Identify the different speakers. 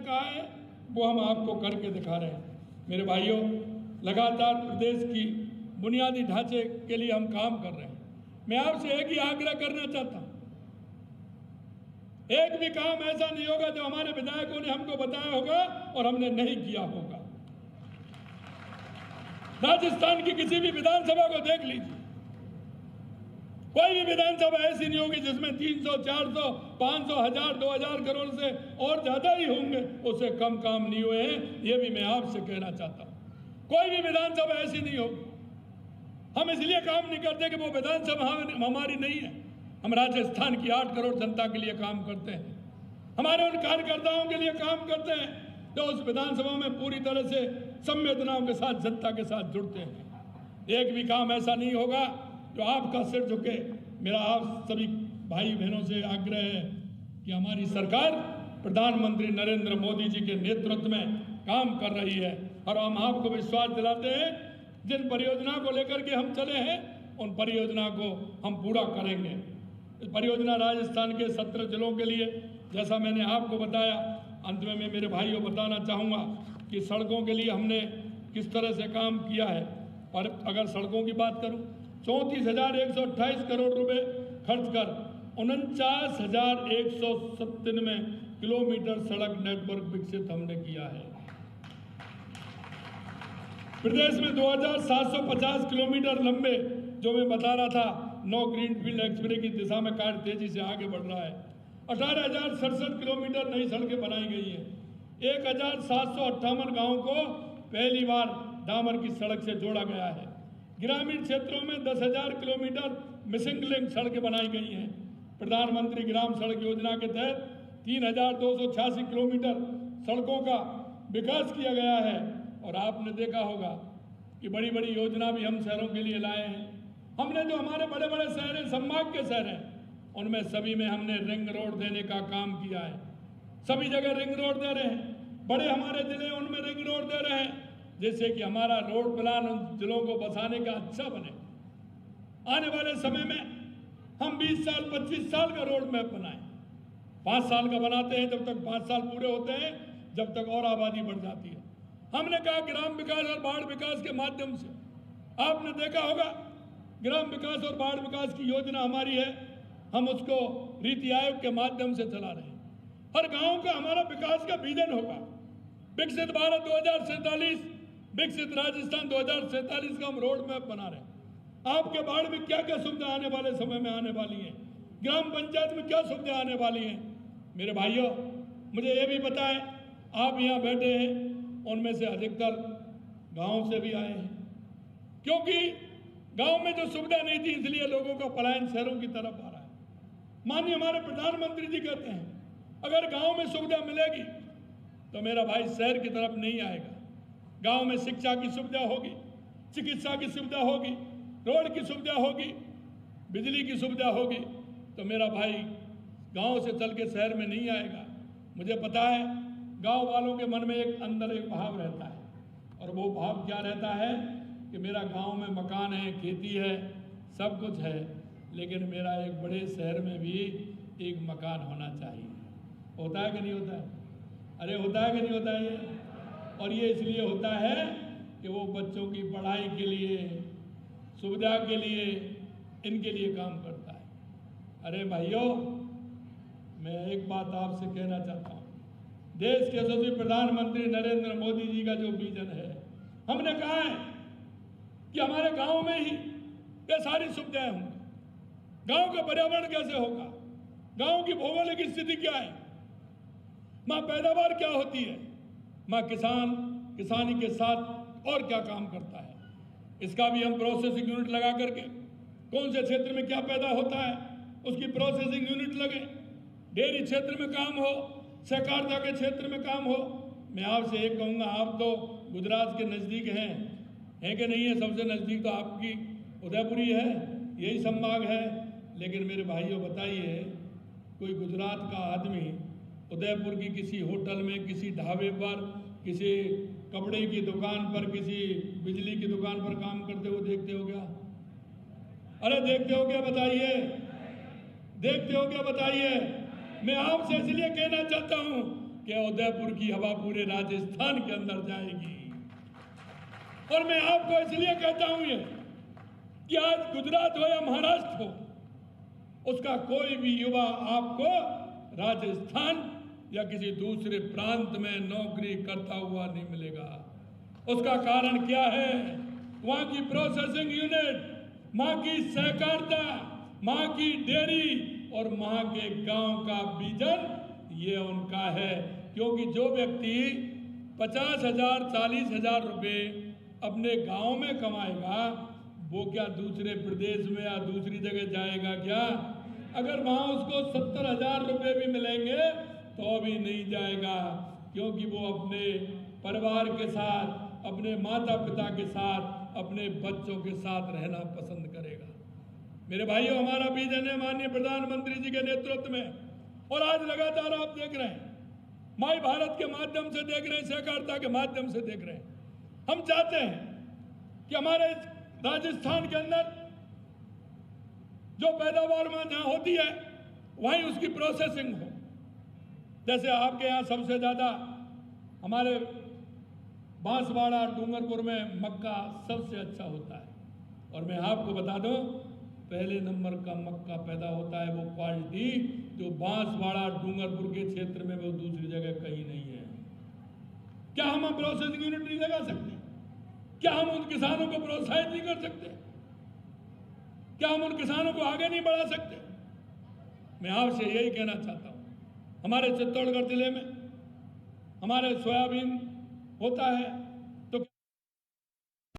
Speaker 1: कहा है वो हम आपको करके दिखा रहे हैं। मेरे भाइयों, लगातार प्रदेश की बुनियादी ढांचे के लिए हम काम कर रहे हैं। मैं आपसे एक ही आग्रह करना चाहता हूं, एक भी काम ऐसा नहीं होगा जो हमारे विधायकों ने हमको बताया होगा और हमने नहीं किया होगा। राजस्थान की किसी भी विधानसभा को देख लीजिए, कोई भी विधानसभा ऐसी नहीं होगी जिसमें 300, 400, 500, 1000, 2000 करोड़ से और ज्यादा ही होंगे, उससे कम काम नहीं हुए हैं। ये भी मैं आपसे कहना चाहता हूं, कोई भी विधानसभा ऐसी नहीं होगी। हम इसलिए काम नहीं करते कि वो विधानसभा हमारी नहीं है। हम राजस्थान की 8 करोड़ जनता के लिए काम करते हैं, हमारे उन कार्यकर्ताओं के लिए काम करते हैं जो उस विधानसभा में पूरी तरह से संवेदनाओं के साथ जनता के साथ जुड़ते हैं। एक भी काम ऐसा नहीं होगा जो आपका सिर झुके। मेरा आप सभी भाई बहनों से आग्रह है कि हमारी सरकार प्रधानमंत्री नरेंद्र मोदी जी के नेतृत्व में काम कर रही है और हम आपको विश्वास दिलाते हैं जिन परियोजना को लेकर के हम चले हैं उन परियोजना को हम पूरा करेंगे। इस परियोजना राजस्थान के 17 जिलों के लिए, जैसा मैंने आपको बताया, अंत में मैं मेरे भाइयों बताना चाहूँगा कि सड़कों के लिए हमने किस तरह से काम किया है। और अगर सड़कों की बात करूँ, 34,128 करोड़ रुपए खर्च कर 49,197 किलोमीटर सड़क नेटवर्क विकसित हमने किया है। प्रदेश में 2,750 किलोमीटर लंबे, जो मैं बता रहा था, 9 ग्रीनफील्ड एक्सप्रेस की दिशा में कार्य तेजी से आगे बढ़ रहा है। 18,067 किलोमीटर नई सड़कें बनाई गई हैं। 1,758 गाँव को पहली बार डामर की सड़क से जोड़ा गया है। ग्रामीण क्षेत्रों में 10,000 किलोमीटर मिसिंग लिंक सड़कें बनाई गई हैं। प्रधानमंत्री ग्राम सड़क योजना के तहत 3,286 किलोमीटर सड़कों का विकास किया गया है। और आपने देखा होगा कि बड़ी बड़ी योजना भी हम शहरों के लिए लाए हैं। हमने जो हमारे बड़े बड़े शहर हैं, संभाग के शहर हैं, उनमें सभी में हमने रिंग रोड देने का काम किया है। सभी जगह रिंग रोड दे रहे हैं। बड़े हमारे जिले उनमें रिंग रोड दे रहे हैं, जिससे कि हमारा रोड प्लान उन जिलों को बसाने का अच्छा बने। आने वाले समय में हम 20 साल 25 साल का रोड मैप बनाएं। 5 साल का बनाते हैं, जब तक 5 साल पूरे होते हैं, जब तक और आबादी बढ़ जाती है। हमने कहा ग्राम विकास और बाढ़ विकास के माध्यम से, आपने देखा होगा ग्राम विकास और बाढ़ विकास की योजना हमारी है, हम उसको नीति आयोग के माध्यम से चला रहे हैं। हर गांव का हमारा विकास का विजन होगा। विकसित भारत 2047, विकसित राजस्थान 2047 का हम रोड मैप बना रहे हैं। आपके बाढ़ में क्या क्या सुविधा आने वाले समय में आने वाली है, ग्राम पंचायत में क्या सुविधा आने वाली है। मेरे भाइयों, मुझे ये भी पता है आप यहाँ बैठे हैं, उनमें से अधिकतर गांव से भी आए हैं, क्योंकि गांव में जो सुविधा नहीं थी इसलिए लोगों का पलायन शहरों की तरफ आ रहा है। माननीय हमारे प्रधानमंत्री जी कहते हैं अगर गांव में सुविधा मिलेगी तो मेरा भाई शहर की तरफ नहीं आएगा। गांव में शिक्षा की सुविधा होगी, चिकित्सा की सुविधा होगी, रोड की सुविधा होगी, बिजली की सुविधा होगी, तो मेरा भाई गांव से चल के शहर में नहीं आएगा। मुझे पता है गांव वालों के मन में अंदर एक भाव रहता है, और वो भाव क्या रहता है कि मेरा गांव में मकान है, खेती है, सब कुछ है, लेकिन मेरा एक बड़े शहर में भी एक मकान होना चाहिए। होता है कि नहीं होता है? अरे होता है कि नहीं होता है ये? और ये इसलिए होता है कि वो बच्चों की पढ़ाई के लिए, सुविधा के लिए, इनके लिए काम करता है। अरे भाइयों, मैं एक बात आपसे कहना चाहता हूँ, देश के यशस्वी प्रधानमंत्री नरेंद्र मोदी जी का जो विजन है, हमने कहा है कि हमारे गांव में ही ये सारी सुविधाएं होंगी। गांव का पर्यावरण कैसे होगा, गांव की भौगोलिक स्थिति क्या है, माँ पैदावार क्या होती है, माँ किसान किसानी के साथ और क्या काम करता है, इसका भी हम प्रोसेसिंग यूनिट लगा करके, कौन से क्षेत्र में क्या पैदा होता है उसकी प्रोसेसिंग यूनिट लगे, डेयरी क्षेत्र में काम हो, सहकारिता के क्षेत्र में काम हो। मैं आपसे एक कहूँगा, आप तो गुजरात के नज़दीक हैं कि नहीं है? सबसे नज़दीक तो आपकी उदयपुर ही है, यही संभाग है। लेकिन मेरे भाइयों बताइए, कोई गुजरात का आदमी उदयपुर की किसी होटल में, किसी ढाबे पर, किसी कपड़े की दुकान पर, किसी बिजली की दुकान पर काम करते हुए देखते हो क्या? अरे देखते हो क्या? बताइए, देखते हो क्या? बताइए। मैं आपसे इसलिए कहना चाहता हूं कि उदयपुर की हवा पूरे राजस्थान के अंदर जाएगी। और मैं आपको इसलिए कहता हूं ये कि आज गुजरात हो या महाराष्ट्र हो, उसका कोई भी युवा आपको राजस्थान या किसी दूसरे प्रांत में नौकरी करता हुआ नहीं मिलेगा। उसका कारण क्या है? वहां की प्रोसेसिंग यूनिट, वहां की सहकारिता, वहां की डेयरी और वहां के गांव का विजन, ये उनका है। क्योंकि जो व्यक्ति 50,000 40,000 रुपए अपने गांव में कमाएगा, वो क्या दूसरे प्रदेश में या दूसरी जगह जाएगा क्या? अगर वहां उसको 70,000 रुपए भी मिलेंगे तो भी नहीं जाएगा, क्योंकि वो अपने परिवार के साथ, अपने माता पिता के साथ, अपने बच्चों के साथ रहना पसंद करेगा। मेरे भाइयों, हमारा विजन है माननीय प्रधानमंत्री जी के नेतृत्व में, और आज लगातार आप देख रहे हैं, माई भारत के माध्यम से देख रहे हैं, सहकारिता के माध्यम से देख रहे हैं। हम चाहते हैं कि हमारे राजस्थान के अंदर जो पैदावार वहां जहां होती है वहीं उसकी प्रोसेसिंग हो। जैसे आपके यहाँ सबसे ज्यादा हमारे बांसवाड़ा डूंगरपुर में मक्का सबसे अच्छा होता है, और मैं आपको बता दूं, पहले नंबर का मक्का पैदा होता है, वो क्वालिटी जो बांसवाड़ा डूंगरपुर के क्षेत्र में वो दूसरी जगह कहीं नहीं है। क्या हम प्रोसेसिंग यूनिट नहीं लगा सकते? क्या हम उन किसानों को प्रोत्साहित नहीं कर सकते? क्या हम उन किसानों को आगे नहीं बढ़ा सकते? मैं आपसे यही कहना चाहता हूं। हमारे चित्तौड़गढ़ जिले में हमारे सोयाबीन होता है,